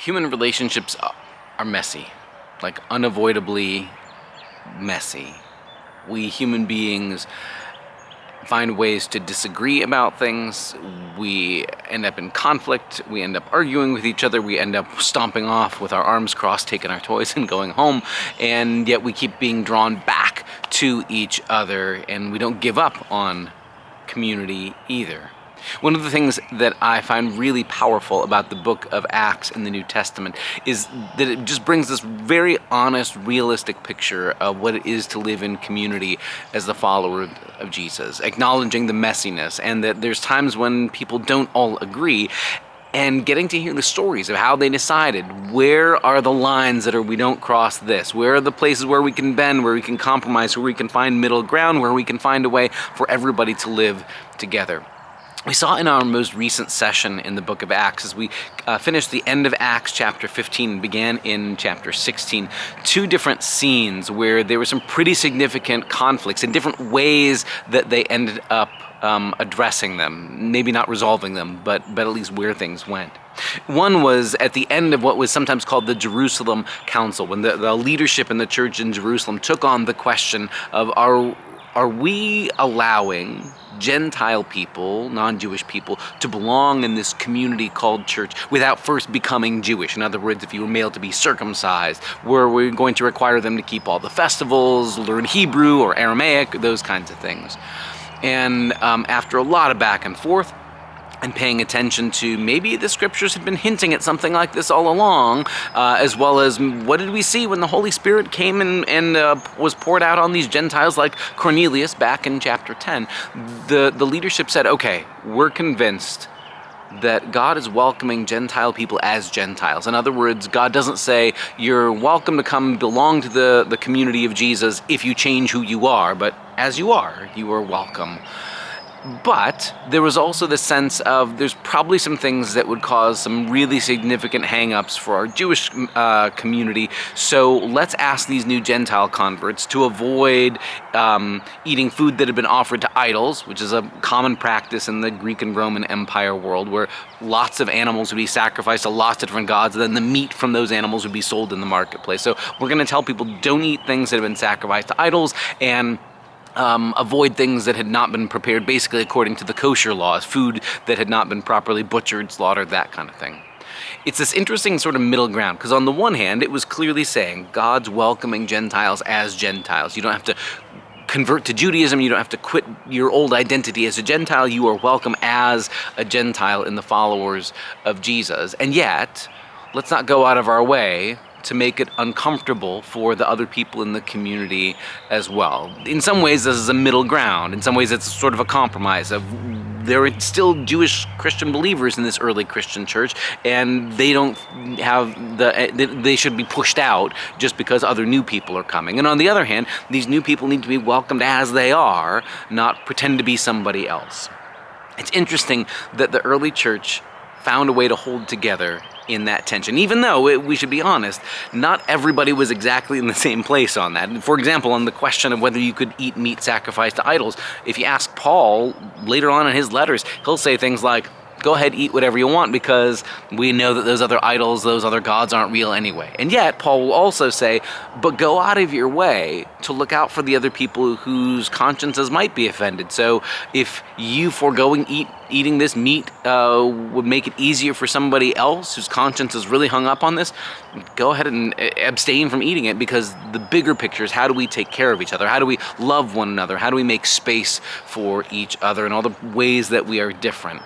Human relationships are messy, like unavoidably messy. We human beings find ways to disagree about things. We end up in conflict. We end up arguing with each other. We end up stomping off with our arms crossed, taking our toys and going home. And yet we keep being drawn back to each other, and we don't give up on community either. One of the things that I find really powerful about the book of Acts in the New Testament is that it just brings this very honest, realistic picture of what it is to live in community as the follower of Jesus, acknowledging the messiness, and that there's times when people don't all agree, and getting to hear the stories of how they decided, where are the lines that we don't cross this, where are the places where we can bend, where we can compromise, where we can find middle ground, where we can find a way for everybody to live together. We saw in our most recent session in the book of Acts, as we finished the end of Acts chapter 15 and began in chapter 16, two different scenes where there were some pretty significant conflicts and different ways that they ended up addressing them. Maybe not resolving them, but at least where things went. One was at the end of what was sometimes called the Jerusalem Council, when the leadership in the church in Jerusalem took on the question of are we allowing Gentile people, non-Jewish people, to belong in this community called church without first becoming Jewish? In other words, if you were male, to be circumcised. Were we going to require them to keep all the festivals, learn Hebrew or Aramaic, those kinds of things? And after a lot of back and forth, and paying attention to maybe the scriptures had been hinting at something like this all along, as well as what did we see when the Holy Spirit came and was poured out on these Gentiles like Cornelius back in chapter 10. The leadership said, okay, we're convinced that God is welcoming Gentile people as Gentiles. In other words, God doesn't say, you're welcome to come belong to the community of Jesus if you change who you are, but as you are welcome. But there was also the sense of there's probably some things that would cause some really significant hang-ups for our Jewish community. So let's ask these new Gentile converts to avoid eating food that had been offered to idols, which is a common practice in the Greek and Roman Empire world, where lots of animals would be sacrificed to lots of different gods, and then the meat from those animals would be sold in the marketplace. So we're going to tell people don't eat things that have been sacrificed to idols, and avoid things that had not been prepared basically according to the kosher laws, food that had not been properly butchered, slaughtered, that kind of thing. It's this interesting sort of middle ground, because on the one hand, it was clearly saying God's welcoming Gentiles as Gentiles. You don't have to convert to Judaism, you don't have to quit your old identity as a Gentile, you are welcome as a Gentile in the followers of Jesus. And yet, let's not go out of our way to make it uncomfortable for the other people in the community as well. In some ways, this is a middle ground. In some ways, it's sort of a compromise of there are still Jewish Christian believers in this early Christian church, and they don't have they should be pushed out just because other new people are coming. And on the other hand, these new people need to be welcomed as they are, not pretend to be somebody else. It's interesting that the early church found a way to hold together in that tension, even though we should be honest, not everybody was exactly in the same place on that. For example, on the question of whether you could eat meat sacrificed to idols, if you ask Paul later on in his letters, he'll say things like, go ahead, eat whatever you want, because we know that those other idols, those other gods aren't real anyway. And yet, Paul will also say, but go out of your way to look out for the other people whose consciences might be offended. So if you foregoing eating this meat would make it easier for somebody else whose conscience is really hung up on this, go ahead and abstain from eating it, because the bigger picture is how do we take care of each other? How do we love one another? How do we make space for each other and all the ways that we are different?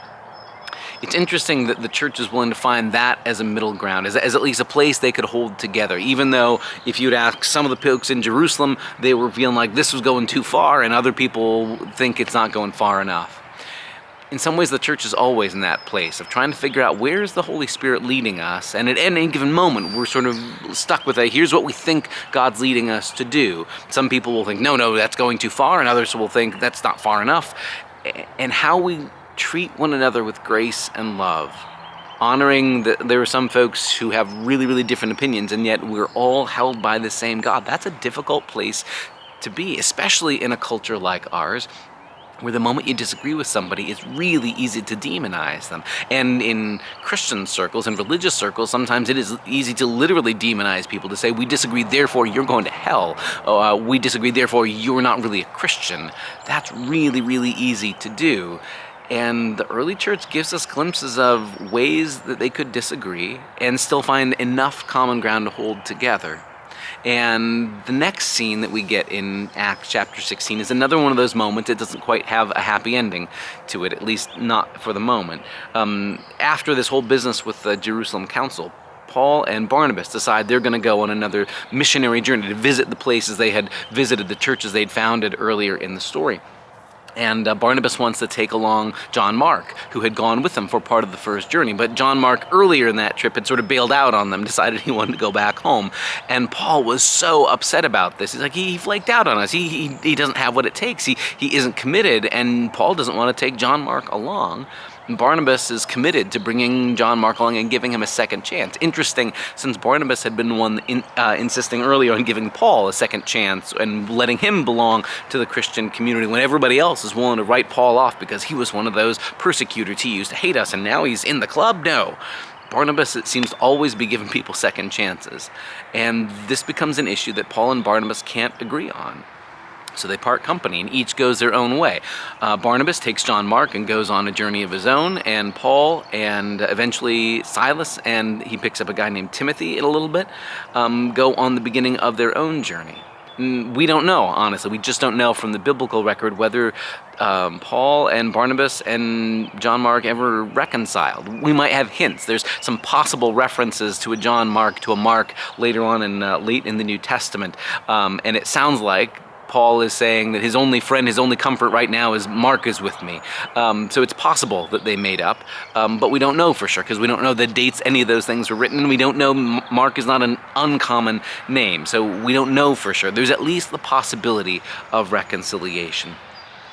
It's interesting that the church is willing to find that as a middle ground, as at least a place they could hold together, even though if you'd ask some of the folks in Jerusalem, they were feeling like this was going too far, and other people think it's not going far enough. In some ways, the church is always in that place of trying to figure out where is the Holy Spirit leading us, and at any given moment, we're sort of stuck with here's what we think God's leading us to do. Some people will think, no, that's going too far, and others will think that's not far enough. And how we treat one another with grace and love, honoring that there are some folks who have really, really different opinions, and yet we're all held by the same God. That's a difficult place to be, especially in a culture like ours. where the moment you disagree with somebody, it's really easy to demonize them. And in Christian circles and religious circles, sometimes it is easy to literally demonize people, to say, we disagree, therefore you're going to hell. We disagree, therefore you're not really a Christian. That's really, really easy to do. And the early church gives us glimpses of ways that they could disagree and still find enough common ground to hold together. And the next scene that we get in Acts chapter 16 is another one of those moments. It doesn't quite have a happy ending to it, at least not for the moment. After this whole business with the Jerusalem council, Paul and Barnabas decide they're going to go on another missionary journey to visit the places they had visited, the churches they'd founded earlier in the story. And Barnabas wants to take along John Mark, who had gone with them for part of the first journey. But John Mark, earlier in that trip, had sort of bailed out on them, decided he wanted to go back home. And Paul was so upset about this. He's like, he flaked out on us. He doesn't have what it takes. He isn't committed, and Paul doesn't want to take John Mark along. Barnabas is committed to bringing John Mark along and giving him a second chance. Interesting, since Barnabas had been the one insisting earlier on giving Paul a second chance and letting him belong to the Christian community when everybody else is willing to write Paul off because he was one of those persecutors. He used to hate us and now he's in the club? No. Barnabas, it seems to always be giving people second chances. And this becomes an issue that Paul and Barnabas can't agree on. So they part company and each goes their own way. Barnabas takes John Mark and goes on a journey of his own, and Paul and eventually Silas, and he picks up a guy named Timothy in a little bit, go on the beginning of their own journey. We don't know, honestly. We just don't know from the biblical record whether Paul and Barnabas and John Mark ever reconciled. We might have hints. There's some possible references to a John Mark, to a Mark later on in late in the New Testament, and it sounds like Paul is saying that his only friend, his only comfort right now is Mark is with me. So it's possible that they made up, but we don't know for sure because we don't know the dates any of those things were written. We don't know. Mark is not an uncommon name, so we don't know for sure. There's at least the possibility of reconciliation.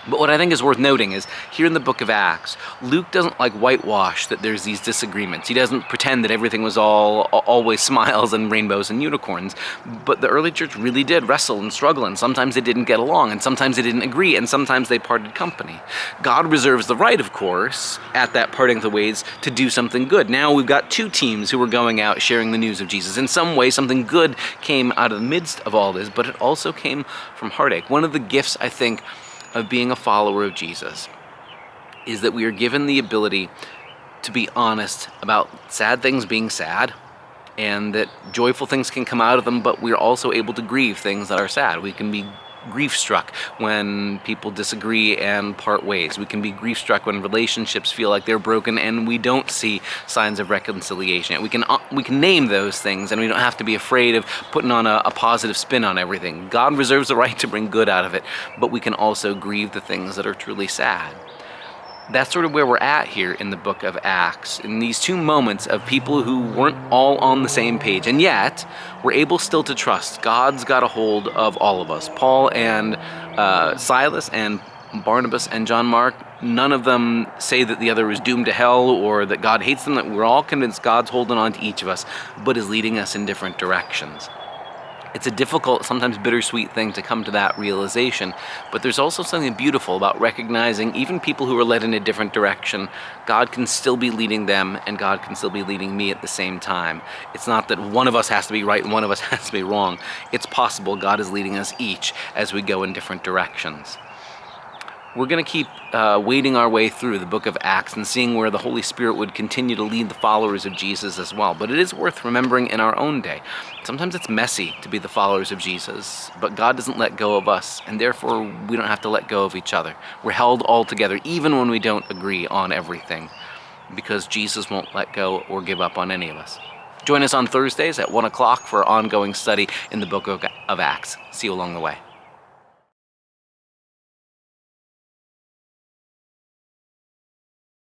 But what I think is worth noting is, here in the book of Acts, Luke doesn't whitewash that there's these disagreements. He doesn't pretend that everything was always smiles and rainbows and unicorns. But the early church really did wrestle and struggle, and sometimes they didn't get along, and sometimes they didn't agree, and sometimes they parted company. God reserves the right, of course, at that parting of the ways, to do something good. Now we've got two teams who are going out sharing the news of Jesus. In some way, something good came out of the midst of all this, but it also came from heartache. One of the gifts, I think, of being a follower of Jesus is that we are given the ability to be honest about sad things being sad, and that joyful things can come out of them, but we're also able to grieve things that are sad. We can be grief-struck when people disagree and part ways. We can be grief-struck when relationships feel like they're broken and we don't see signs of reconciliation. We can name those things, and we don't have to be afraid of putting on a positive spin on everything. God reserves the right to bring good out of it, but we can also grieve the things that are truly sad. That's sort of where we're at here in the book of Acts, in these two moments of people who weren't all on the same page, and yet we're able still to trust God's got a hold of all of us. Paul and Silas and Barnabas and John Mark, none of them say that the other is doomed to hell or that God hates them. That we're all convinced God's holding on to each of us, but is leading us in different directions. It's a difficult, sometimes bittersweet thing to come to that realization, but there's also something beautiful about recognizing even people who are led in a different direction, God can still be leading them and God can still be leading me at the same time. It's not that one of us has to be right and one of us has to be wrong. It's possible God is leading us each as we go in different directions. We're going to keep wading our way through the book of Acts and seeing where the Holy Spirit would continue to lead the followers of Jesus as well. But it is worth remembering in our own day. Sometimes it's messy to be the followers of Jesus, but God doesn't let go of us, and therefore we don't have to let go of each other. We're held all together, even when we don't agree on everything, because Jesus won't let go or give up on any of us. Join us on Thursdays at 1 o'clock for our ongoing study in the book of Acts. See you along the way.